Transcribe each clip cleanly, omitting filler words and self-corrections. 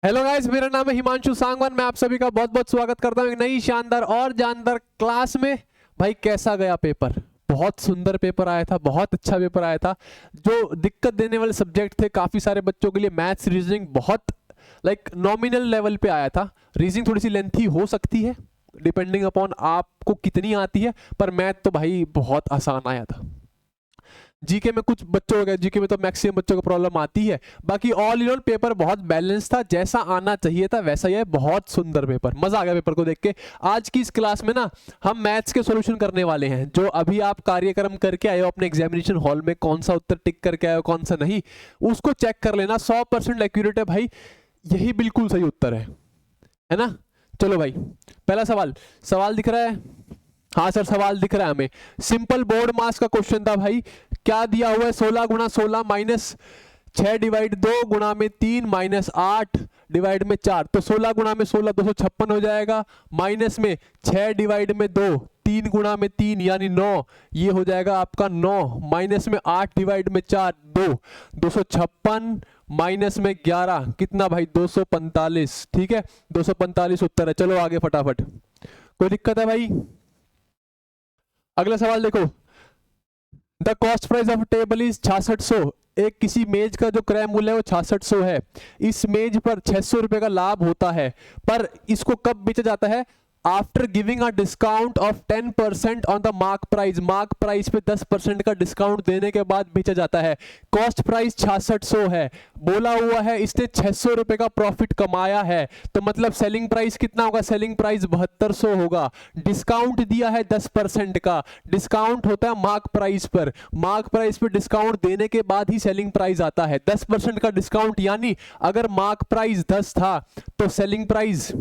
Hello guys, मेरा नाम है हिमांशु सांगवान। मैं आप सभी का बहुत बहुत स्वागत करता हूं एक नई शानदार और जानदार क्लास में। भाई कैसा गया पेपर? बहुत सुंदर पेपर आया था, बहुत अच्छा पेपर आया था। जो दिक्कत देने वाले सब्जेक्ट थे काफ़ी सारे बच्चों के लिए, मैथ्स रीजनिंग बहुत नॉमिनल लेवल पे आया था। रीजनिंग थोड़ी सी लेंथी हो सकती है डिपेंडिंग अपॉन आपको कितनी आती है, पर मैथ तो भाई बहुत आसान आया था। जीके में कुछ बच्चों का, जीके में तो मैक्सिमम बच्चों को प्रॉब्लम आती है। बाकी ऑल इन ऑल पेपर बहुत बैलेंस था, जैसा आना चाहिए था वैसा ही है। बहुत सुंदर पेपर, मजा आ गया पेपर को देख के। आज की इस क्लास में ना हम मैथ्स के सॉल्यूशन करने वाले हैं। जो अभी आप कार्यक्रम करके आए हो अपने एग्जामिनेशन हॉल में, कौन सा उत्तर टिक करके आए हो कौन सा नहीं, उसको चेक कर लेना। 100% एक्यूरेट है भाई, यही बिल्कुल सही उत्तर है ना। चलो भाई, पहला सवाल दिख रहा है? हाँ सर, सवाल दिख रहा है हमें। सिंपल बोर्ड मास का क्वेश्चन था भाई। क्या दिया हुआ है? 16 गुणा 16 माइनस 6 डिवाइड 2 गुणा में 3 माइनस 8 डिवाइड में 4। तो 16 गुणा में 16 256 हो जाएगा, माइनस में 6 डिवाइड में 2 3 गुणा में 3 यानी 9, ये हो जाएगा आपका 9, माइनस में 8 डिवाइड में 4 2 256 माइनस में 11 कितना भाई? 245। ठीक है, 245 उत्तर है। चलो आगे फटाफट। कोई दिक्कत है भाई? अगला सवाल देखो। The cost price of table is 6600। एक किसी मेज का जो क्रय मूल्य है वो 6600 है। इस मेज पर 600 रुपए का लाभ होता है, पर इसको कब बेचा जाता है? After giving a discount of 10% on the mark price. Mark price पे 10% का डिस्काउंट देने के बाद बेचा जाता है। कॉस्ट प्राइस 6600 है, बोला हुआ है इसने 600 रुपए का प्रॉफिट कमाया है, तो मतलब सेलिंग प्राइस कितना होगा? सेलिंग प्राइस 7200 होगा। डिस्काउंट दिया है 10% का, डिस्काउंट होता है मार्क प्राइस पर। मार्क प्राइस पर डिस्काउंट देने के बाद ही सेलिंग प्राइस आता है। 10% का डिस्काउंट, यानी अगर मार्क प्राइस 10 था तो सेलिंग प्राइस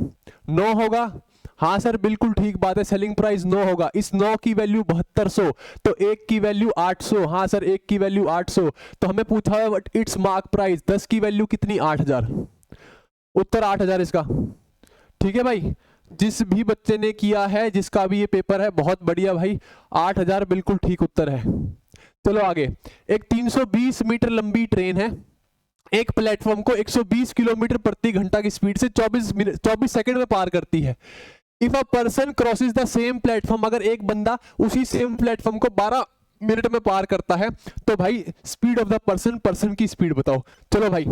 9 होगा। हाँ सर, बिल्कुल ठीक बात है, सेलिंग प्राइस 9 होगा। इस 9 की वैल्यू 7200, तो 1 की वैल्यू 800। हाँ सर, 1 की वैल्यू 800। तो हमें पूछा है व्हाट इट्स मार्क प्राइस, 10 की वैल्यू कितनी? 8000। उत्तर 8000 इसका। ठीक है भाई, जिस भी बच्चे ने किया है, जिसका भी ये पेपर है, बहुत बढ़िया भाई, 8000 बिल्कुल ठीक उत्तर है। चलो आगे। एक 320 मीटर लंबी ट्रेन है, एक प्लेटफॉर्म को 120 किलोमीटर प्रति घंटा की स्पीड से 24 सेकंड में पार करती है। If a person crosses the same platform, अगर एक बंदा उसी सेम प्लेटफॉर्म को 12 मिनट में पार करता है, तो भाई स्पीड ऑफ द पर्सन की स्पीड बताओ। चलो भाई,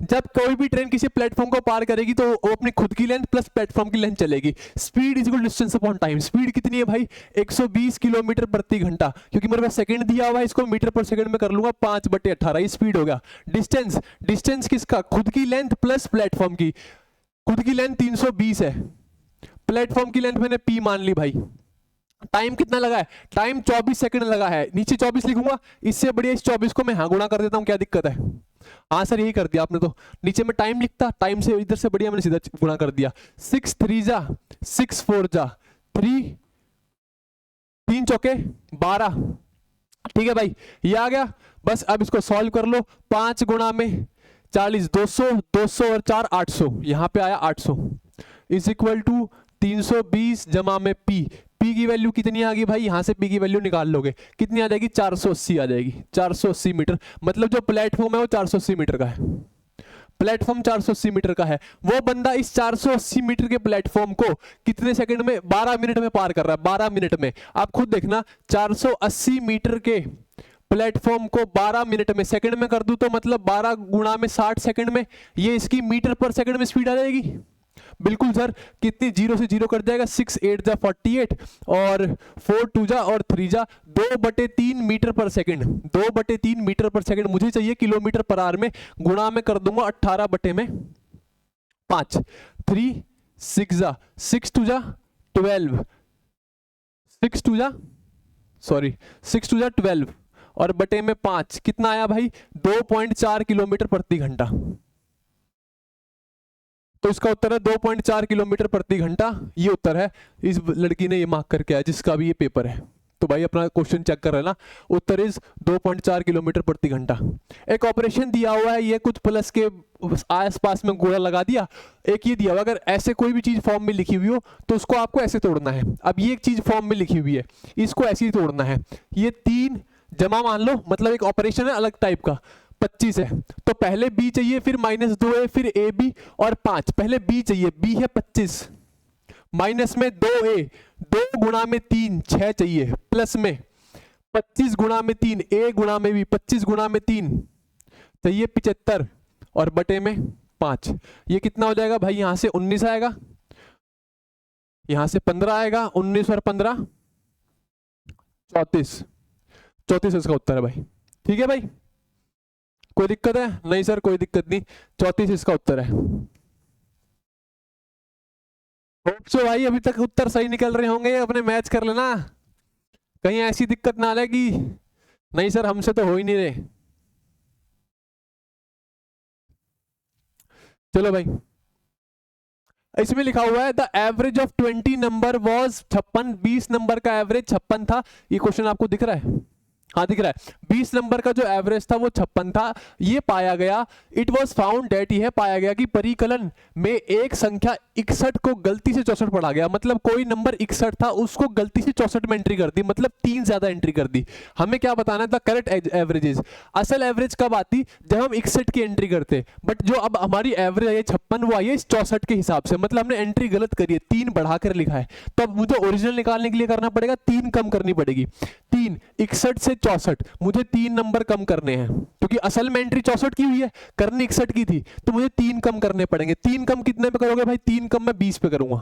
जब कोई भी ट्रेन किसी प्लेटफॉर्म को पार करेगी तो वो अपनी खुद की लेंथ प्लस प्लेटफॉर्म की लेंथ चलेगी। Speed is equal distance upon time. Speed कितनी है भाई? 120 किलोमीटर प्रति घंटा, क्योंकि मेरे पास सेकंड दिया हुआ है, इसको मीटर पर सेकंड में कर लूंगा, 5/18, ये स्पीड हो गया। डिस्टेंस किसका? खुद की लेंथ प्लस प्लेटफॉर्म की। खुद की लेंथ 320 है, प्लेटफॉर्म की लेंथ मैंने p मान ली भाई। टाइम कितना लगा है? टाइम 24 सेकंड लगा है। नीचे 24 लिखूंगा, इससे बढ़िया इस 24 को मैं हाँ गुणा कर देता हूं, क्या दिक्कत है? हाँ सर, यही कर दिया आपने तो। नीचे में टाइम लिखता, टाइम से इधर से बढ़िया मैंने सीधा गुणा कर दिया। 6 3 जा 6 4 जा 3 3 चौके 12। ठीक है भाई, ये आ गया। बस अब इसको सॉल्व कर लो। 5 गुणा में 40 200, 200 और 4 800, यहां पे आया 800 इज इक्वल टू 320 जमा में p। p की वैल्यू कितनी आ गई भाई? यहां से p की वैल्यू निकाल लोगे, कितनी आ जाएगी? 480 आ जाएगी। 480 मीटर, मतलब जो प्लेटफॉर्म है वो 480 मीटर का है। प्लेटफॉर्म 480 मीटर का है। वो बंदा इस 480 मीटर के प्लेटफॉर्म को कितने सेकंड में? 12 मिनट में पार कर रहा है। 12 मिनट में, आप खुद देखना, 480 मीटर के प्लेटफॉर्म को 12 मिनट में, सेकंड में कर दूं तो मतलब 12 गुणा में 60 सेकंड में, ये इसकी मीटर पर सेकंड में स्पीड आ जाएगी। बिल्कुल सर, कितनी? 0 से 0 कट जाएगा, 6 8 जा 48 और 4 2 जा और 3 जा 2/3 मीटर पर सेकंड। 2/3 मीटर पर सेकंड मुझे चाहिए किलोमीटर पर आवर में, गुणा में कर दूंगा 18/5। 3 6 जा 6 2 जा 12 6 2 जा 12 और बटे में 5 कितना आया भाई? 2.4 किलोमीटर प्रति घंटा। तो इसका उत्तर है 2.4 किलोमीटर प्रति घंटा। ये उत्तर है, इस लड़की ने ये मार्क करके आया जिसका भी ये पेपर है। तो भाई अपना क्वेश्चन चेक कर लेना, उत्तर इज 2.4 किलोमीटर प्रति घंटा। एक ऑपरेशन दिया हुआ है, ये कुछ प्लस के आसपास में गोला लगा दिया। एक ये दिया हुआ, अगर ऐसे कोई भी चीज फॉर्म में लिखी हुई हो तो उसको आपको ऐसे तोड़ना है। अब ये एक चीज फॉर्म में लिखी हुई है, इसको ऐसे ही तोड़ना है। ये 3 जमा मान लो, मतलब एक ऑपरेशन है अलग टाइप का। 25 है, तो पहले b चाहिए, फिर -2a, फिर ab और 5। पहले b चाहिए, b है 25, माइनस में 2a, 2 गुणा में 3 6 चाहिए, प्लस में 25 गुणा में 3 a गुणा में b, 25 गुणा में 3 चाहिए 75 और बटे में 5। ये कितना हो जाएगा भाई, यहां से 19 आएगा, यहां से 15 आएगा, 19 और 15 34, 34 इसका उत्तर है भाई। ठीक है भाई, कोई दिक्कत है? नहीं सर कोई दिक्कत नहीं, 34 इसका उत्तर है। होप सो भाई अभी तक उत्तर सही निकल रहे होंगे, अपने मैच कर लेना, कहीं ऐसी दिक्कत ना आए कि नहीं सर हमसे तो हो ही नहीं रहे। चलो भाई, इसमें लिखा हुआ है the average of 20 number was 56, 20 number का एवरेज 56 था। ये क्वेश्चन आपको दिख रहा है? हाँ दिख रहा है। 20 नंबर का जो एवरेज था वो 56 था। ये पाया गया, इट वॉज फाउंड डेट, यह पाया गया कि परिकलन में एक संख्या 61 को गलती से 64 पढ़ा गया। मतलब कोई नंबर 61 था, उसको गलती से 64 में एंट्री कर दी, मतलब 3 ज्यादा एंट्री कर दी। हमें क्या बताना था? Correct averages. असल एवरेज कब आती? जब हम 61 की एंट्री करते, बट जो अब हमारी एवरेज आई 56, वो आई है 64 के हिसाब से, मतलब हमने एंट्री गलत करी है, 3 बढ़ाकर लिखा है। तो अब मुझे ओरिजिनल निकालने के लिए करना पड़ेगा, 3 कम करनी पड़ेगी। 3 61 से 64, मुझे 3 नंबर कम करने हैं, क्योंकि असल में एंट्री 64 की हुई है, करनी 61 की थी, तो मुझे 3 कम करने पड़ेंगे। 3 कम कितने पे करोगे भाई? 3 कम मैं 20 पे करूंगा।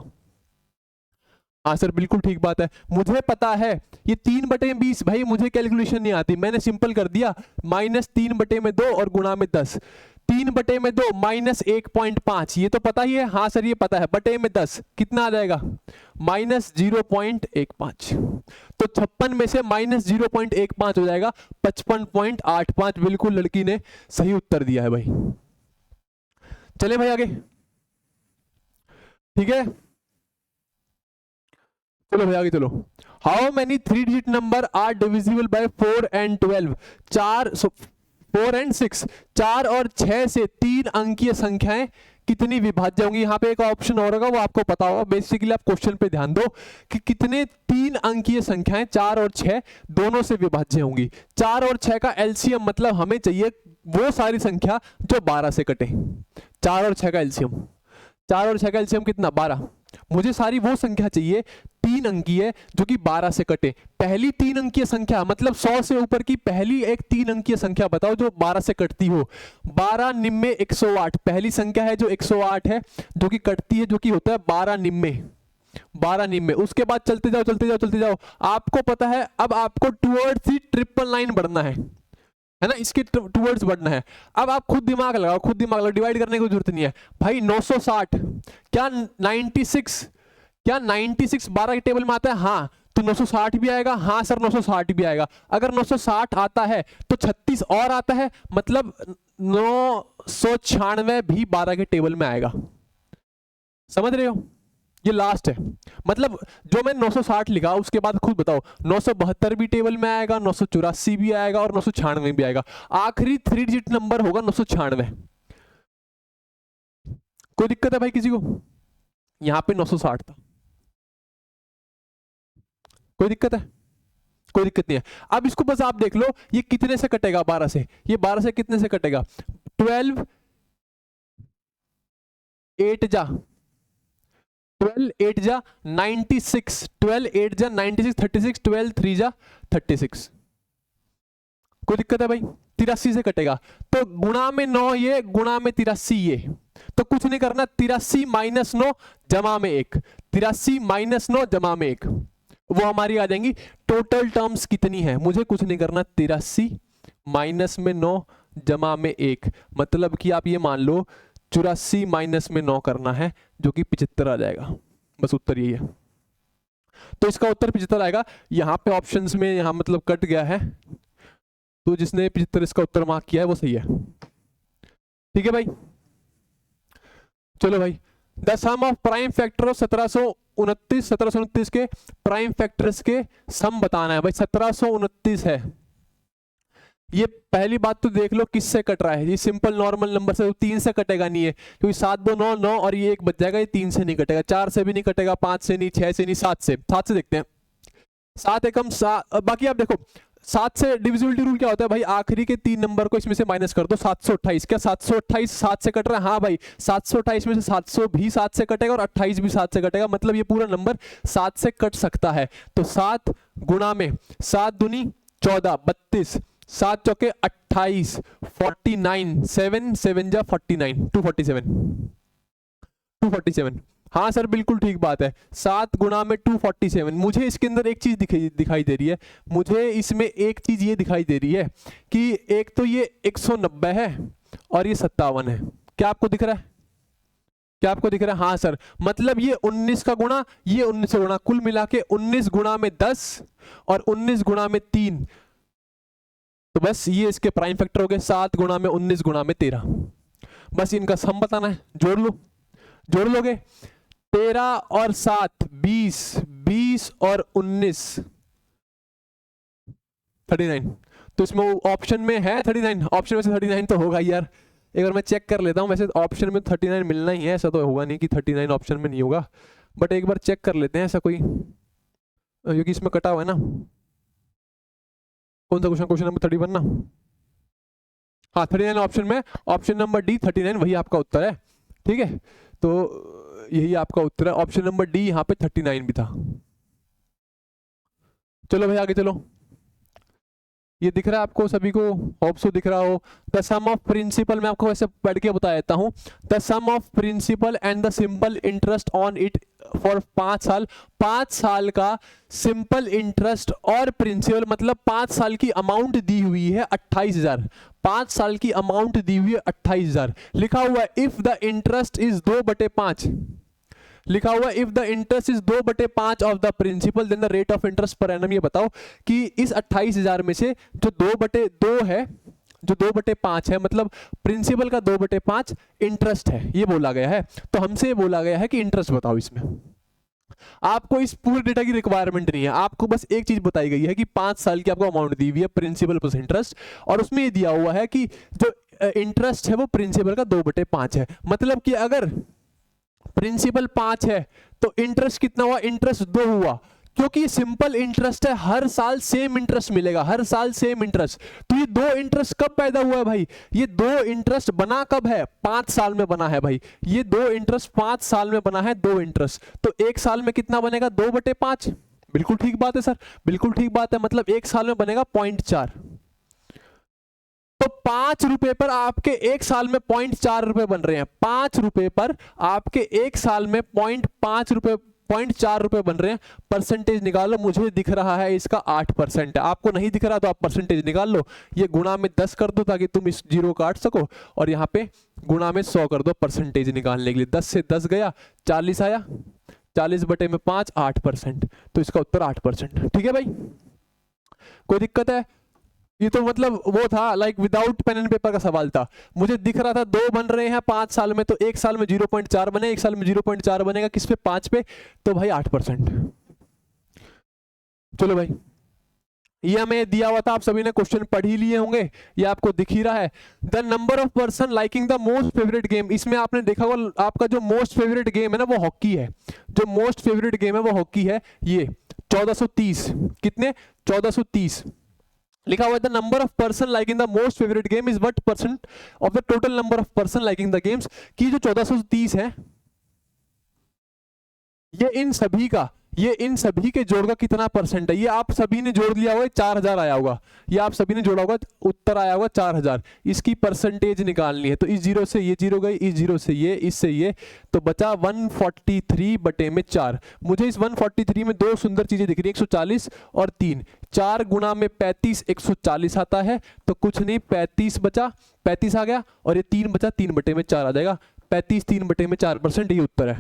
हाँ सर बिल्कुल ठीक बात है, मुझे पता है ये 3/20, भाई मुझे कैलकुलेशन नहीं आती, मैंने सिंपल कर दिया, -3/2 और गुणा में 10। 3/2 -1.5, ये तो पता ही है। हाँ सर ये पता है, बटे में 10 कितना आ जाएगा? -0.15। तो 56 में से -0.15 हो जाएगा 55.85। बिल्कुल लड़की ने सही उत्तर दिया है भाई। चले भाई आगे, ठीक है, चलो भाई आगे चलो। How many 3 digit number are divisible by 4 and 12? 4 and 6, 4 और 6 से 3 अंकीय संख्याएं कितनी विभाज्य होंगी? यहाँ पे एक ऑप्शन और होगा, वो आपको पता होगा। बेसिकली आप क्वेश्चन पे ध्यान दो कि कितने 3 अंकीय संख्याएं 4 और 6 दोनों से विभाज्य होंगी। 4 और 6 का एलसीएम, मतलब हमें चाहिए वो सारी संख्या जो 12 से कटे। 4 और 6 का एलसीएम, 4 और 6 का एलसीएम कितना? 12। मुझे सारी वो संख्या चाहिए 3 अंकीय जो कि 12 से कटे। पहली 3 अंकीय संख्या, मतलब 100 से ऊपर की पहली एक 3 अंकीय संख्या बताओ जो 12 से कटती हो। 12 निम्मे 108 पहली संख्या है जो 108 है, जो कि कटती है, जो कि होता है 12 निम्मे। 12 निम्मे, उसके बाद चलते जाओ चलते जाओ चलते जाओ, आपको पता है अब आपको टुवर्ड्स ही 999 बढ़ना है ना, इसके टुवर्ड्स बढ़ना है। अब आप खुद दिमाग लगाओ, खुद दिमाग लगाओ, डिवाइड करने की जरूरत नहीं है भाई। 960 क्या 96, क्या 96 12 के टेबल में आता है? हाँ, तो 960 भी आएगा। हाँ सर 960 भी आएगा। अगर 960 आता है तो 36 और आता है, मतलब 996 भी 12 के टेबल में आएगा। समझ रहे हो? ये लास्ट है, मतलब जो मैं 960 लिखा उसके बाद खुद बताओ 972 भी टेबल में आएगा, 984 भी आएगा और 996 भी आएगा। आखिरी 3 डिजिट नंबर होगा 996। कोई दिक्कत है भाई किसी को? यहां पे 960 था, कोई दिक्कत है? कोई दिक्कत नहीं है। अब इसको बस आप देख लो, ये कितने से कटेगा? 12 से। ये 12 से कितने से कटेगा? 12 8 जा 12 8 जा 96, 12 8 जा 96, 36, 12 3 जा 36। कोई दिक्कत है भाई? 83 से कटेगा, तो गुणा में 9 ये, गुणा में 83 ये, तो कुछ नहीं करना, 83 - 9 जमा में 1, 83 - 9 जमा में 1, वो हमारी आ जाएंगी। टोटल टर्म्स कितनी है? मुझे कुछ नहीं करना, 83 माइनस में 9 जमा में 1, मतलब कि आप ये मान लो 84 माइनस में 9 करना है, जो कि 75 आ जाएगा। बस उत्तर यही है, तो इसका उत्तर 75 आएगा। यहाँ पे ऑप्शंस में यहाँ मतलब कट गया है, तो जिसने 75 इसका उत्तर मार्क किया है वो सही है। ठीक है भाई, चलो भाई। The sum of prime factor of 1729 के प्राइम फैक्टर्स के सम बताना है भाई। 1729 है, ये पहली बात तो देख लो किससे कट रहा है। ये सिंपल नॉर्मल नंबर से, 3 से कटेगा नहीं है, क्योंकि 7 2 9 9 और ये 1 बच जाएगा, ये 3 से नहीं कटेगा, 4 से भी नहीं कटेगा, 5 से नहीं, 6 से नहीं, 7 से। 7 से देखते हैं, 7 एकम 7। बाकी आप देखो 7 से डिविजिबिलिटी रूल क्या होता है भाई, आखिरी के 3 नंबर को इसमें से माइनस कर दो। 728, क्या 728 7 से कट रहा है? हाँ भाई, 728 में से 700 भी 7 से कटेगा और 28 भी 7 से कटेगा, मतलब ये पूरा नंबर 7 से कट सकता है। तो 7 गुणा में 7 दूनी 14 32, 7 चौके 28 49, 7 7 जा 49, 247। हाँ सर बिल्कुल ठीक बात है, 7 गुणा में 247। मुझे इसके अंदर एक चीज दिखाई दे रही है, मुझे इसमें एक चीज ये दिखाई दे रही है कि एक तो ये 190 है और ये 57 है। क्या आपको दिख रहा है? क्या आपको दिख रहा है? हाँ सर, मतलब ये 19 का गुणा, ये 19 का गुणा, कुल मिला के 19 गुणा में 10 और 19 गुणा में 3, तो बस ये इसके प्राइम फैक्टर हो गए। 7 गुणा में 19 गुणा में 13, बस इनका सम बताना है, जोड़ लो, जोड़ लोगे 13 और 7 20, 20 और 19 39। तो इसमें ऑप्शन में है 39, ऑप्शन में से 39 तो होगा यार। एक बार मैं चेक कर लेता हूँ, वैसे ऑप्शन में 39 मिलना ही है, ऐसा तो होगा नहीं कि 39 ऑप्शन में नहीं होगा, बट एक बार चेक कर लेते हैं ऐसा कोई, क्योंकि इसमें कटा हुआ है ना। कौन सा क्वेश्चन? क्वेश्चन नंबर 31 ना? हाँ 39 ऑप्शन में, ऑप्शन नंबर डी 39 वही आपका उत्तर है। ठीक है, तो यही आपका उत्तर है, ऑप्शन नंबर डी, यहाँ पे 39 भी था। चलो भाई आगे चलो, ये दिख रहा है आपको सभी को? होप सो दिख रहा हो। द सम ऑफ प्रिंसिपल, मैं आपको वैसे पढ़ के बता देता हूँ। The sum of principal and the simple interest on it for 5 साल, 5 साल का सिंपल इंटरेस्ट और प्रिंसिपल, मतलब 5 साल की अमाउंट दी हुई है 28,000, 5 साल की अमाउंट दी हुई है 28,000। लिखा हुआ है इफ द इंटरेस्ट इज 2/5, लिखा हुआ if the interest is 2/5 of the principal then the rate of interest per annum. ये बताओ कि इस 28,000 में से जो 2/2 है, जो 2/5 है, मतलब प्रिंसिपल का 2/5 इंटरेस्ट है, ये बोला गया है। तो हमसे ये बोला गया है कि इंटरेस्ट बताओ। इसमें आपको इस पूरे डेटा की रिक्वायरमेंट नहीं है, आपको बस एक चीज बताई गई है कि 5 साल की आपको अमाउंट दी हुई है प्रिंसिपल प्लस इंटरेस्ट, और उसमें ये दिया हुआ है कि जो इंटरेस्ट है वो प्रिंसिपल का 2/5 है। मतलब कि अगर प्रिंसिपल 5 है तो इंटरेस्ट कितना हुआ? इंटरेस्ट 2 हुआ, क्योंकि ये सिंपल इंटरेस्ट है, हर साल सेम इंटरेस्ट मिलेगा, हर साल सेम इंटरेस्ट। तो ये 2 इंटरेस्ट कब पैदा हुआ है भाई? ये 2 इंटरेस्ट बना कब है? 5 साल में बना है भाई। ये 2 इंटरेस्ट 5 साल में बना है, 2 इंटरेस्ट। तो 1 साल में कितना बनेगा? 2/5। बिल्कुल ठीक बात है सर, बिल्कुल ठीक बात है, मतलब 1 साल में बनेगा 0.4। तो 5 रुपए पर आपके 1 साल में 0.4 रुपए बन रहे हैं। 5 रुपए पर आपके 1 साल में 0.5 रुपए 0.4 रुपए बन रहे हैं। परसेंटेज निकालो, मुझे दिख रहा है इसका 8% है, आपको नहीं दिख रहा तो आप परसेंटेज निकाल लो। ये गुणा में 10 कर दो ताकि तुम इस जीरो काट सको, और यहाँ पे गुणा में 100 कर दो परसेंटेज निकालने के लिए। 10 से 10 गया, 40 आया, 40/5 8%, तो इसका उत्तर 8%। ठीक है भाई, कोई दिक्कत है? ये तो मतलब वो था like without pen and paper का सवाल था। मुझे दिख रहा था 2 बन रहे हैं 5 साल में, तो 1 साल में 0.4 बने, 1 साल में 0.4 बनेगा किस पे? 5 पे, तो भाई 8%। चलो भाई, ये हमें दिया हुआ था, आप सभी ने क्वेश्चन पढ़ ही लिए होंगे, ये आपको दिख ही रहा है। The number of person liking the most favourite game, इसमें आपने देखा होगा आपका जो मोस्ट फेवरेट गेम है ना वो हॉकी है, जो मोस्ट फेवरेट गेम है वो हॉकी है। ये 1430, कितने? 1430 लिखा हुआ है। The number of person liking the most favourite game is what percent of the total number of person liking the games, की जो 1430 है ये इन सभी का, ये इन सभी के जोड़ का कितना परसेंट है? ये आप सभी ने जोड़ लिया होगा, 4000 आया होगा, ये आप सभी ने जोड़ा होगा, उत्तर आया होगा 4000। इसकी परसेंटेज निकालनी है, तो इस जीरो से ये जीरो गई, इस जीरो से ये, इससे ये, तो बचा 143/4। मुझे इस 143 में 2 सुंदर चीजें दिख रही है, 140 और 3। 4 गुणा में 35 140 आता है, तो कुछ नहीं, 35 बचा, 35 आ गया, और ये 3 बचा, 3/4 आ जाएगा। 35 3/4%, ये उत्तर है।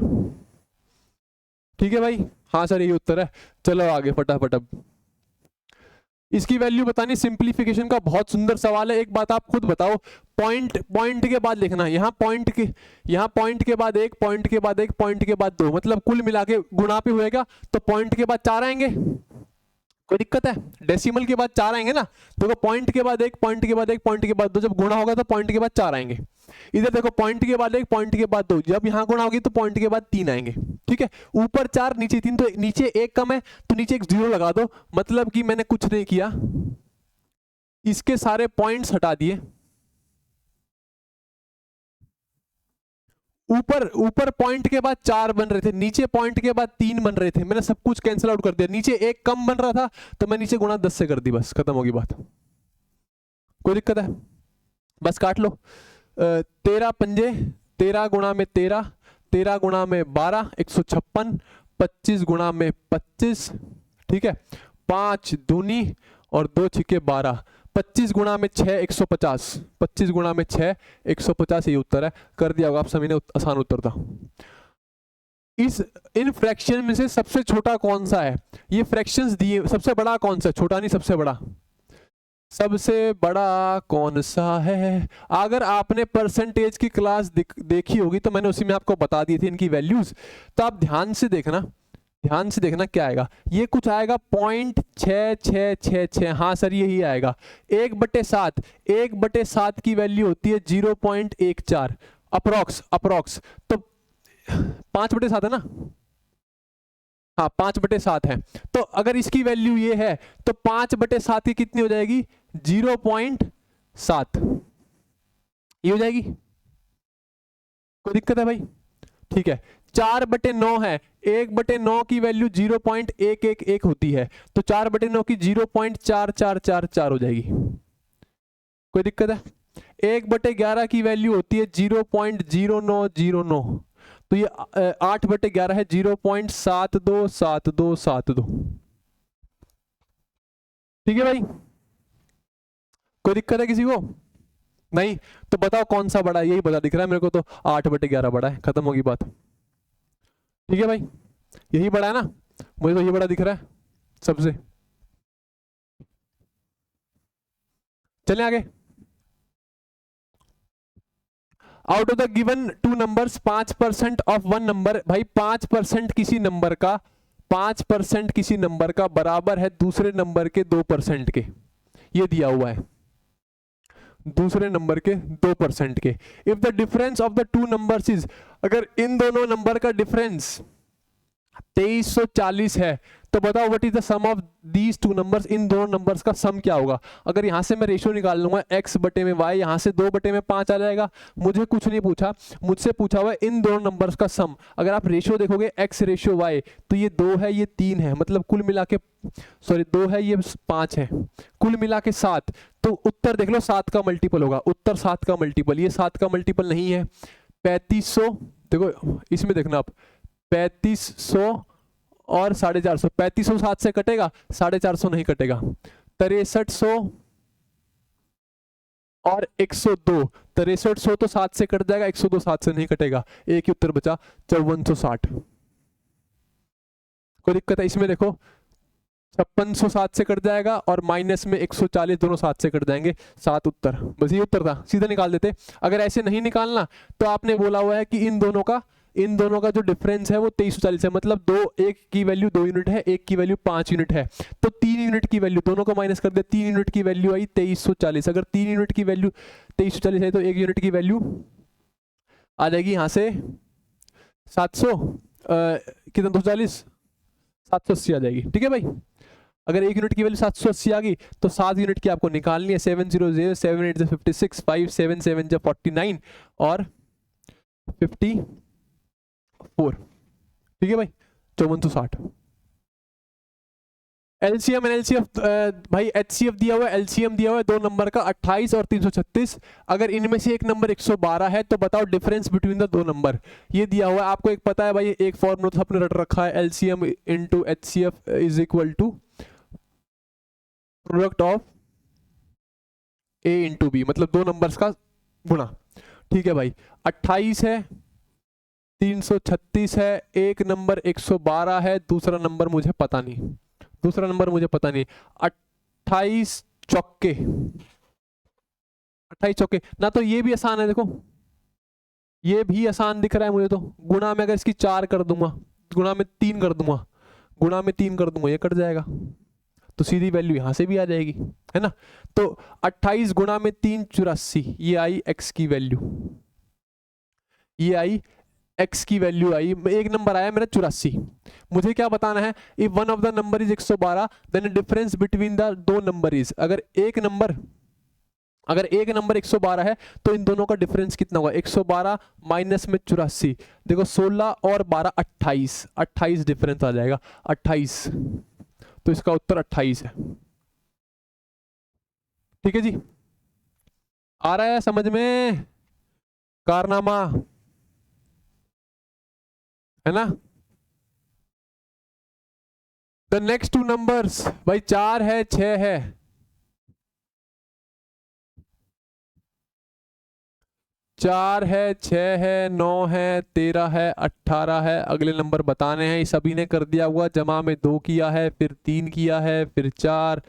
ठीक है भाई, हाँ सर यही उत्तर है। चलो आगे फटाफट। अब इसकी वैल्यू बतानी, सिंप्लीफिकेशन का बहुत सुंदर सवाल है। एक बात आप खुद बताओ, पॉइंट के बाद लिखना, यहाँ पॉइंट के बाद 1, पॉइंट के बाद 1, पॉइंट के बाद 2, मतलब कुल मिला के गुणा पे होएगा तो पॉइंट के बाद 4 आएंगे। कोई दिक्कत है? डेसिमल के बाद 4 आएंगे ना, तो पॉइंट के बाद 1, पॉइंट के बाद 1, पॉइंट के बाद 2, जब गुणा होगा तो पॉइंट के बाद 4 आएंगे। इधर देखो, पॉइंट के बाद 1, पॉइंट के बाद 2, जब यहाँ गुणा होगी तो पॉइंट के बाद 3 आएंगे। ठीक है, ऊपर 4 नीचे 3, तो नीचे 1 कम है तो नीचे एक 0 लगा दो, मतलब कि मैंने कुछ नहीं किया, इसके सारे पॉइंट्स हटा दिए, ऊपर ऊपर पॉइंट के बाद 4 बन रहे थे, नीचे पॉइंट के बाद 3 बन रहे थे, मैंने सब कुछ कैंसिल आउट कर दिया, नीचे एक कम बन रहा था तो मैं नीचे गुणा 10 से कर दी, बस खत्म होगी बात। कोई दिक्कत है? बस काट लो। 13 पंजे 13 गुणा में 13, 13 गुणा में 12 156, 25 गुणा में 25, ठीक है, 5 दूनी और 2 छिके 12, 25 गुणा में 6 150, 25 गुणा में 6 150, ये उत्तर है। कर दिया होगा आप सभी ने, आसान उत्तर था। इन फ्रैक्शन में से सबसे छोटा कौन सा है? ये फ्रैक्शंस दिए, सबसे बड़ा कौन सा? छोटा नहीं, सबसे बड़ा। सबसे बड़ा कौन सा है? अगर आपने परसेंटेज की क्लास देखी होगी तो मैंने उसी में आपको बता दी थी इनकी वैल्यूज, तो आप ध्यान से देखना, ध्यान से देखना क्या आएगा। ये कुछ आएगा 0.6666, हाँ सर यही आएगा। 1/7, 1/7 की वैल्यू होती है 0.14 अप्रोक्स, तो 5/7 है ना, हाँ 5/7 है। तो अगर इसकी वैल्यू ये है तो 5/7 की कितनी हो जाएगी? 0.7, ये हो जाएगी। कोई दिक्कत है भाई? ठीक है। 4/9 है, 1/9 की वैल्यू 0.111 होती है, तो 4/9 की 0.4444 हो जाएगी। कोई दिक्कत है? 1/11 की वैल्यू होती है 0.0909, तो ये 8/11 है 0.727272। ठीक है भाई? कोई दिक्कत है किसी को? नहीं? तो बताओ कौन सा बड़ा है? यही बड़ा दिख रहा है मेरे को तो, 8/11 बड़ा है, खत्म होगी बात। ठीक है भाई, यही बड़ा है ना, मुझे तो ये बड़ा दिख रहा है सबसे। चलें आगे। Out of the given 2 numbers 5% of 1 number, भाई 5% किसी नंबर का, 5% किसी नंबर का बराबर है दूसरे नंबर के 2% के, ये दिया हुआ है, दूसरे नंबर के 2% के। If the difference of the 2 numbers is, अगर इन दोनों नंबर का डिफरेंस 2340 है तो बताओ what is the sum of these 2 numbers, इन दोनों नंबर्स का सम क्या होगा? अगर यहां से मैं रेशियो निकाल लूंगा x बटे में y, यहां से 2 बटे में 5 आ जाएगा। मुझे कुछ नहीं पूछा, मुझसे पूछा हुआ है इन दोनों नंबर्स का सम। अगर आप रेशियो देखोगे x रेशियो y, तो ये 2 है ये 3 है, मतलब कुल मिला के, सॉरी 2 है ये 5 है, कुल मिला के 7। तो उत्तर देख लो 7 का मल्टीपल होगा, उत्तर 7 का मल्टीपल, ये 7 का मल्टीपल नहीं है। 3500, देखो इसमें देखना आप, 3500 और 450, 3500 7 से कटेगा, 450 नहीं कटेगा। 6300 और 102, 6300 तो 7 से कट जाएगा, 102 7 से नहीं कटेगा, एक ही उत्तर बचा 5460। कोई दिक्कत है इसमें? देखो 5600 7 से कट जाएगा और माइनस में 140, दोनों 7 से कट जाएंगे, 7 उत्तर, बस ये उत्तर था, सीधा निकाल देते। अगर ऐसे नहीं निकालना तो आपने बोला हुआ है कि इन दोनों का जो डिफरेंस है वो 2340 है, मतलब एक की वैल्यू 2 यूनिट है, एक की वैल्यू 5 यूनिट है, तो 3 यूनिट की वैल्यू, दोनों को माइनस कर दे, 3 यूनिट की वैल्यू आई 2340। अगर 3 यूनिट की वैल्यू 2340 है तो 1 यूनिट की वैल्यू आ जाएगी यहाँ से 700, कितना 240, 780 आ जाएगी। ठीक है भाई? अगर 1 यूनिट की वैल्यू 780 आ गई तो 7 यूनिट की आपको निकालनी है। 700 7 8 56, 5 7 7 49 और 54। ठीक है भाई? 5460। एलसीएम एंड एलसीएफ, भाई एचसीएफ दिया हुआ है, एलसीएम दिया हुआ है 2 नंबर का 28 और 336। अगर इनमें से एक नंबर 112 है तो बताओ डिफरेंस बिटवीन द 2 नंबर, ये दिया हुआ है आपको। एक पता है भाई, एक फॉर्मूला तो आपने रट रखा है, LCM into HCF is equal to product of a into b, मतलब 2 नंबर्स का गुणा। ठीक है भाई? 28 है, 336 है, एक नंबर 112 है, दूसरा नंबर मुझे पता नहीं, 28 चौके, 28 चौके ना, तो ये भी आसान है, देखो ये भी आसान दिख रहा है मुझे तो। गुणा में अगर इसकी 4 कर दूंगा, गुणा में 3 कर दूंगा, गुणा में 3 कर दूंगा, ये कट जाएगा, तो सीधी वैल्यू यहां से भी आ जाएगी, है ना। तो 28 गुणा में 3 84, ये आई x की वैल्यू, ये आई x की वैल्यू आई, एक नंबर आया मेरा 84। मुझे क्या बताना है? If one of the number is 112 then difference between the 2 number is, अगर एक नंबर अगर एक नंबर 112 है तो इन दोनों का डिफरेंस कितना होगा, 112 माइनस में 84, देखो 16 और 12 28, 28 डिफरेंस आ जाएगा 28, तो इसका उत्तर 28 है। ठीक है जी, आ रहा है समझ में कारनामा, है ना। द नेक्स्ट टू नंबर्स भाई 4 है 6 है, 4 है 6 है 9 है 13 है 18 है, अगले नंबर बताने हैं, सभी ने कर दिया हुआ, जमा में 2 किया है, फिर 3 किया है, फिर 4,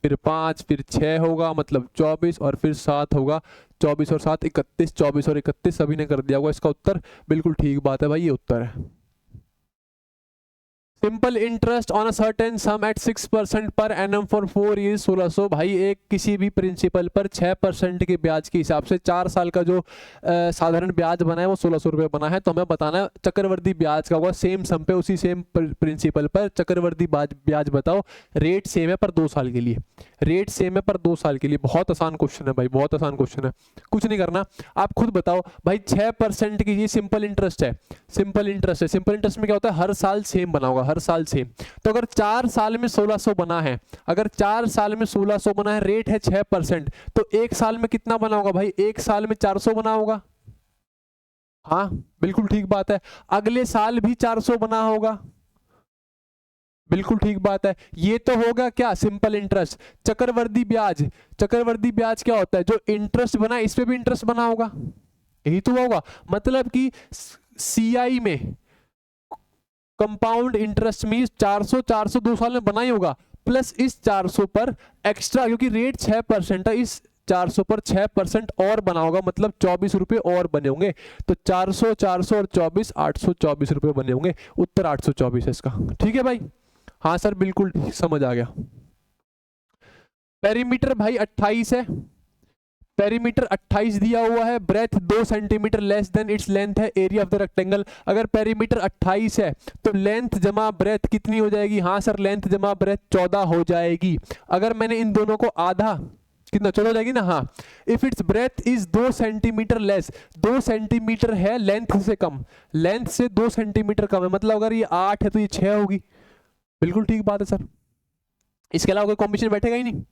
फिर 5, फिर 6 होगा मतलब 24 और फिर 7 होगा, 24 और 7 31, 24 और 31 सभी ने कर दिया हुआ, इसका उत्तर बिल्कुल ठीक बात है भाई, ये उत्तर है। Simple interest on a certain sum at 6% per annum for 4 years 1600, भाई एक किसी भी प्रिंसिपल पर 6% के ब्याज के हिसाब से 4 साल का जो साधारण ब्याज बना है वो 1600 रुपये बना है, तो हमें बताना है चक्रवर्ती ब्याज का होगा सेम सम पे उसी सेम प्रिंसिपल पर चक्रवर्ती ब्याज बताओ, रेट सेम है पर 2 साल के लिए, रेट सेम है पर 2 साल के लिए। बहुत आसान क्वेश्चन है भाई, बहुत आसान क्वेश्चन है, कुछ नहीं करना, आप खुद बताओ भाई 6% की ये सिंपल इंटरेस्ट है, सिंपल इंटरेस्ट है, सिंपल इंटरेस्ट में क्या होता है हर साल सेम बना होगा, हर साल सेम, तो अगर 4 साल में 1600 बना है, अगर 4 साल में 1600 बना है, रेट है 6%, तो 1 साल में कितना बना होगा भाई, 1 साल में 400 बना होगा, हाँ बिल्कुल ठीक बात है, अगले साल भी 400 बना होगा, बिल्कुल ठीक बात है, ये तो होगा क्या सिंपल इंटरेस्ट। चक्रवर्ती ब्याज, चक्रवर्ती ब्याज क्या होता है, जो इंटरेस्ट बना इस पे भी इंटरेस्ट बना होगा, यही तो होगा, मतलब कि सीआई में कंपाउंड इंटरेस्ट में 400 400 2 साल में बना ही होगा, प्लस इस 400 पर एक्स्ट्रा, क्योंकि रेट 6% है, इस 400 पर 6% और बना होगा, मतलब 24 रुपए और बने होंगे, तो 400 400 और 24 824 रुपए बने होंगे, उत्तर 824 है इसका। ठीक है भाई, हाँ सर बिल्कुल समझ आ गया। पेरीमीटर भाई 28 है, पेरीमीटर 28 दिया हुआ है, breadth 2 centimetre less than its length है, एरिया ऑफ द रेक्टेंगल, अगर पेरीमीटर 28 है तो लेंथ जमा ब्रेथ कितनी हो जाएगी, हाँ सर लेंथ जमा ब्रेथ 14 हो जाएगी, अगर मैंने इन दोनों को आधा कितना 14 हो जाएगी ना, हाँ। If it's breath is 2 centimetre less, 2 centimetre है लेंथ से कम, लेंथ से 2 सेंटीमीटर कम है, मतलब अगर ये 8 है तो ये 6 होगी, बिल्कुल ठीक बात है सर, इसके अलावा कोई कॉम्बिनेशन बैठेगा ही नहीं,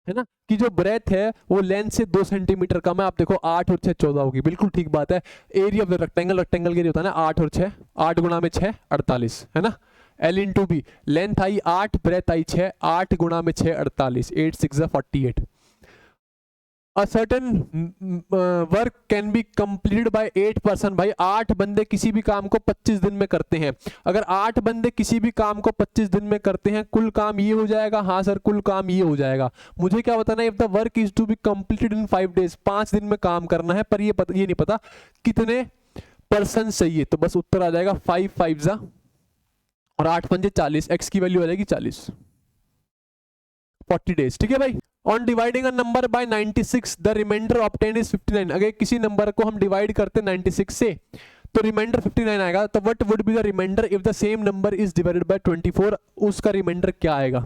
है ना, कि जो ब्रेथ है वो लेंथ से 2 सेंटीमीटर कम है, आप देखो 8 और 6 14 होगी, बिल्कुल ठीक बात है। Area of the rectangle, rectangle के लिए होता है ना 8 और 6, 8 गुणा में 6 48, है ना, L इंटू बी, लेंथ आई 8 ब्रेथ आई 6, 8 गुणा में 6 48, 8 6 48। A certain work can be completed by 8 person, भाई 8 बंदे किसी भी काम को 25 दिन में करते हैं, अगर 8 बंदे किसी भी काम को 25 दिन में करते हैं, कुल काम ये हो जाएगा, हाँ सर कुल काम ये हो जाएगा, मुझे क्या बताना है, if the work is to be completed in 5 days, 5 दिन में काम करना है, पर ये नहीं पता कितने पर्सन चाहिए, तो बस उत्तर आ जाएगा 5 5 जा और 8 पंजे 40, एक्स की वैल्यू आ जाएगी 40, 40 डेज। ठीक है भाई, on dividing a number by 96 the remainder obtained is 59, अगर किसी नंबर को हम डिवाइड करते 96 से तो रिमाइंडर 59 आएगा, तो what would be the remainder if the same number is divided by 24, उसका रिमाइंडर क्या आएगा,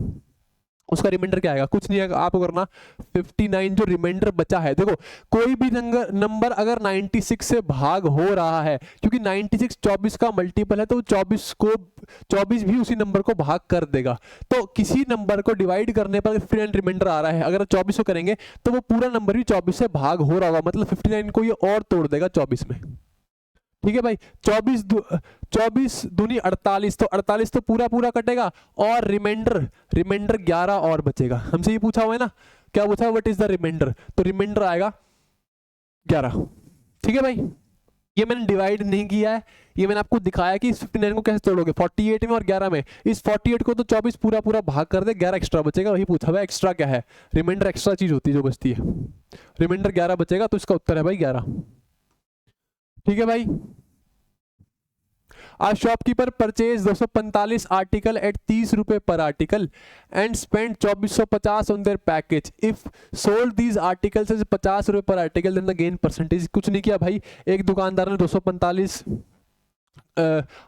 उसका रिमाइंडर क्या आएगा, कुछ नहीं आएगा, आपको करना 59 जो रिमाइंडर बचा है, देखो कोई भी नंबर अगर 96 से भाग हो रहा है, क्योंकि 96 24 का मल्टीपल है, तो 24 भी उसी नंबर को भाग कर देगा, तो किसी नंबर को डिवाइड करने पर 59 रिमाइंडर आ रहा है, अगर 24 को करेंगे तो वो पूरा नंबर भी 24 से भाग हो रहा होगा, मतलब 59 को ये और तोड़ देगा 24 में। ठीक है भाई, 24 दूनी 48, तो 48 तो पूरा पूरा कटेगा, और रिमाइंडर 11 और बचेगा, हमसे ये पूछा हुआ है ना, क्या पूछा है, व्हाट इज द रिमाइंडर, तो रिमाइंडर आएगा 11। ठीक है भाई, ये मैंने डिवाइड नहीं किया है, ये मैंने आपको दिखाया कि इस 59 को कैसे तोड़ोगे, 48 में और 11 में, इस 48 को तो 24 पूरा पूरा भाग कर दे, 11 एक्स्ट्रा बचेगा, वही पूछा हुआ है, एक्स्ट्रा क्या है, रिमाइंडर एक्स्ट्रा चीज होती है जो बचती है, रिमाइंडर 11 बचेगा, तो इसका उत्तर है भाई 11। ठीक है भाई, आज शॉपकीपर परचेज 245 आर्टिकल एट 30 रुपए per article and spend 2450 on their package, if sold these articles as 50 रुपए per article then the gain percentage, कुछ नहीं किया भाई, एक दुकानदार ने 245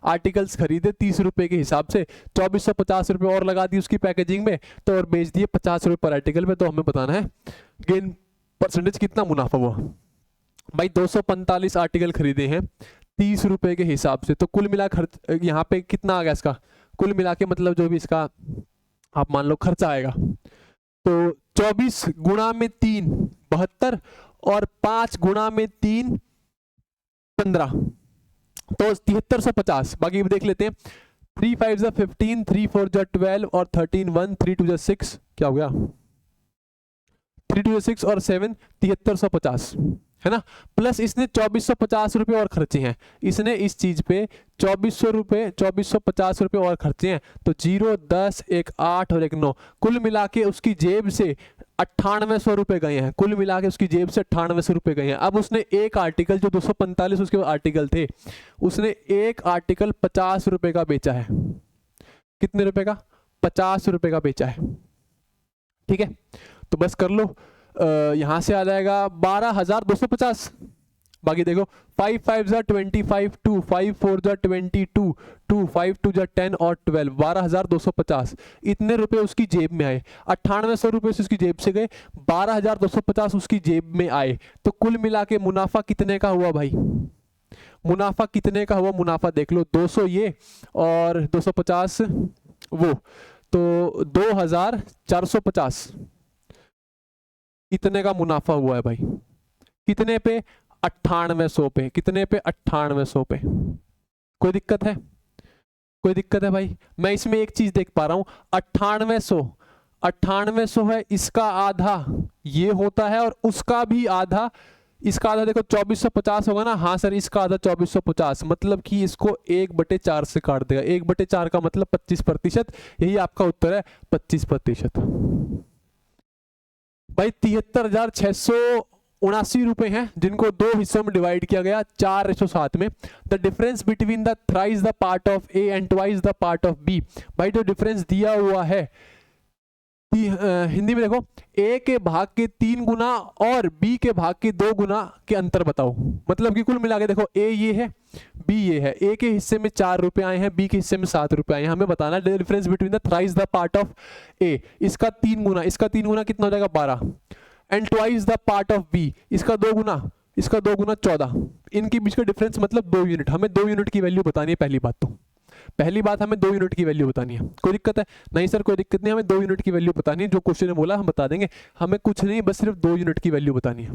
आर्टिकल्स खरीदे 30 रुपए के हिसाब से, 2450 रुपए और लगा दी उसकी पैकेजिंग में, तो और बेच दिए 50 रुपए पर आर्टिकल में, तो हमें बताना है गेन परसेंटेज कितना मुनाफा हुआ भाई। 245 आर्टिकल खरीदे हैं 30 रुपए के हिसाब से, तो कुल मिला खर्च यहाँ पे कितना आ गया इसका, कुल मिला के मतलब जो भी इसका आप मान लो खर्चा आएगा, तो 24 गुणा में 3 72 और 5 गुणा में 3 15, तो 7350। बाकी देख लेते हैं, 3 5 15, 3 4 12 और 13 1, 3 2 6, क्या हो गया 3 2 6 और 7 7350 है ना। प्लस इसने 2450 रुपये और खर्चे हैं, इसने इस चीज पे 2450 रुपये और खर्चे हैं, तो 0 10 1 8 और 1 9, कुल मिला के उसकी जेब से 9800 रुपये गए हैं, कुल मिला के उसकी जेब से 9800 रुपये गए हैं। अब उसने एक आर्टिकल जो 245 उसके आर्टिकल थे, उसने एक आर्टिकल 50 रुपये का बेचा है। कितने रुपए का, 50 रुपये का बेचा है। ठीक है, तो बस कर लो, यहां से आ जाएगा 12250। बाकी देखो 5 5 25 2, 5 4 22 2, 5 2 10 और 12, 12250 इतने रुपए उसकी जेब में आए। 9800 रुपए से उसकी जेब से गए, 12250 उसकी जेब में आए, तो कुल मिला के मुनाफा कितने का हुआ भाई, मुनाफा कितने का हुआ, मुनाफा देख लो 200 ये और 250 वो, तो 2450 इतने का मुनाफा हुआ है भाई। कितने पे, 9800 पे। कितने पे, 9800 पे। कोई दिक्कत है, कोई दिक्कत है भाई। मैं इसमें एक चीज देख पा रहा हूं, 9800 है, इसका आधा ये होता है और उसका भी आधा, इसका आधा देखो 2450 होगा ना, हाँ सर इसका आधा 2450, मतलब कि इसको 1/4 से काट देगा। 1/4 का मतलब 25%, यही आपका उत्तर है 25%। भाई 73,679 रुपए हैं, जिनको दो हिस्सों में डिवाइड किया गया 4:7 में। The difference between the thrice the part of a and twice the part of b. भाई जो डिफरेंस दिया हुआ है हिंदी में देखो, ए के भाग के 3 गुना और बी के भाग के 2 गुना के अंतर बताओ। मतलब कि कुल मिला के देखो, ए ये है, बी ये है, ए के हिस्से में 4 रुपए आए हैं, बी के हिस्से में 7 रुपए आए हैं। हमें बताना है difference between the thrice the part of A, इसका 3 गुना, इसका 3 गुना कितना हो जाएगा 12, and twice the part of b, इसका 2 गुना, इसका 2 गुना 14। इनके बीच का डिफरेंस मतलब 2 यूनिट। हमें 2 यूनिट की वैल्यू बतानी है। पहली बात हमें 2 यूनिट की वैल्यू बतानी है। कोई दिक्कत है? नहीं सर कोई दिक्कत नहीं, हमें 2 यूनिट की वैल्यू बतानी है। जो क्वेश्चन ने बोला हम बता देंगे, हमें कुछ नहीं, बस सिर्फ 2 यूनिट की वैल्यू बतानी है।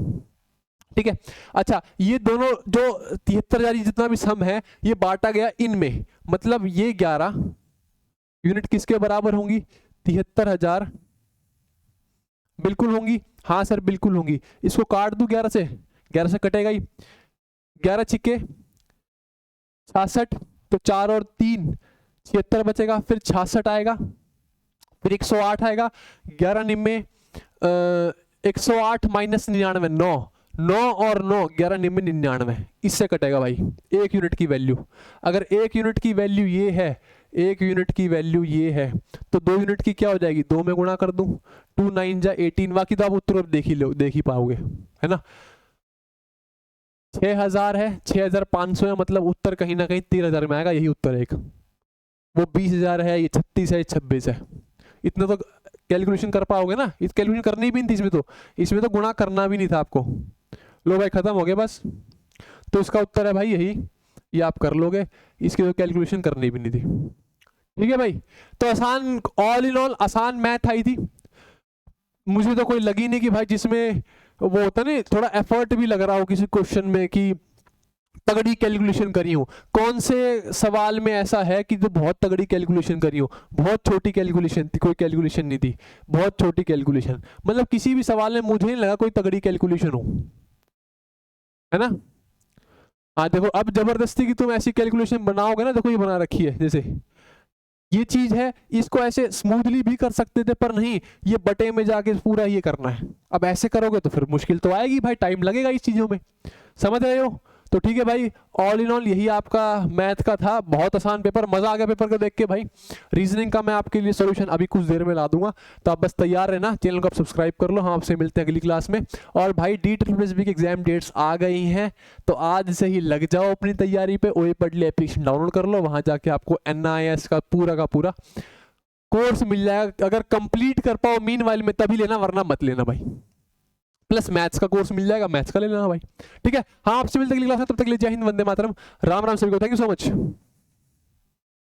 ठीक है, अच्छा ये दोनों जो 73,000 जितना भी सम है ये बांटा गया इनमें, मतलब ये 11 यूनिट किसके बराबर होंगी, 73,000 बिल्कुल होंगी। हाँ सर बिल्कुल होंगी। इसको काट दूं 11 से, 11 से कटेगा ही, 11 छिक्के 66, तो 4 और 3 76 बचेगा, फिर 66 आएगा, फिर 108 आएगा, 11 निम्मे 108 माइनस 99 9, 9 और 9 11 निम्मे 99, इससे कटेगा भाई 1 यूनिट की वैल्यू। अगर 1 यूनिट की वैल्यू ये है, 1 यूनिट की वैल्यू ये है, तो 2 यूनिट की क्या हो जाएगी, 2 में गुणा कर दूं, 2 9 जा 18। बाकी तो आप उत्तर देख ही पाओगे, है ना। 6,000 है, 6,500 है, मतलब उत्तर कहीं ना कहीं 13,000 में आएगा, यही उत्तर है एक। वो 20,000 है, ये 36 है, ये 26 है। इतना तो कैलकुलेशन कर पाओगे ना, इस कैलकुलेशन करनी भी नहीं थी इसमें तो गुणा करना भी नहीं था आपको। लो भाई खत्म हो गया बस। तो इसका उत्तर है भाई यही, ये आप कर लोगे, इसकी तो कैलकुलेशन करनी भी नहीं थी। ठीक है भाई, तो आसान, ऑल इन ऑल आसान मैथ आई थी। मुझे तो कोई लगी नहीं कि भाई जिसमें वो होता है ना थोड़ा एफर्ट भी लग रहा हो किसी क्वेश्चन में कि तगड़ी कैलकुलेशन करी हो। कौन से सवाल में ऐसा है कि जो बहुत तगड़ी कैलकुलेशन करी हो? बहुत छोटी कैलकुलेशन थी, कोई कैलकुलेशन नहीं थी, बहुत छोटी कैलकुलेशन। मतलब किसी भी सवाल में मुझे नहीं लगा कोई तगड़ी कैलकुलेशन हो, है ना। हाँ देखो, अब जबरदस्ती की तुम ऐसी कैलकुलेशन बनाओगे ना, देखो ये बना रखी है, जैसे ये चीज है, इसको ऐसे स्मूथली भी कर सकते थे, पर नहीं, ये बटे में जाके पूरा ये करना है। अब ऐसे करोगे तो फिर मुश्किल तो आएगी भाई, टाइम लगेगा इस चीजों में, समझ रहे हो। तो ठीक है भाई, ऑल इन ऑल यही आपका मैथ का था। बहुत आसान पेपर, मजा आ गया पेपर को देख के भाई। रीजनिंग का मैं आपके लिए सॉल्यूशन अभी कुछ देर में ला दूंगा, तो आप बस तैयार रहना, चैनल को आप सब्सक्राइब कर लो। हम आपसे मिलते हैं अगली क्लास में। और भाई DSSB की एग्जाम डेट्स आ गई हैं, तो आज से ही लग जाओ अपनी तैयारी पे। OA पढ़ले एप्लीकेशन डाउनलोड कर लो, वहां जाके आपको NIS का पूरा कोर्स मिल जाएगा। अगर कंप्लीट कर पाओ मीनवाइल में तभी लेना, वरना मत लेना भाई। प्लस मैथ्स का कोर्स मिल जाएगा, मैथ्स का ले लेना भाई। ठीक है, हाँ आपसे मिलते अगली क्लास में, तब तक के लिए जय हिंद, वंदे मातरम, राम राम सभी को, थैंक यू सो मच।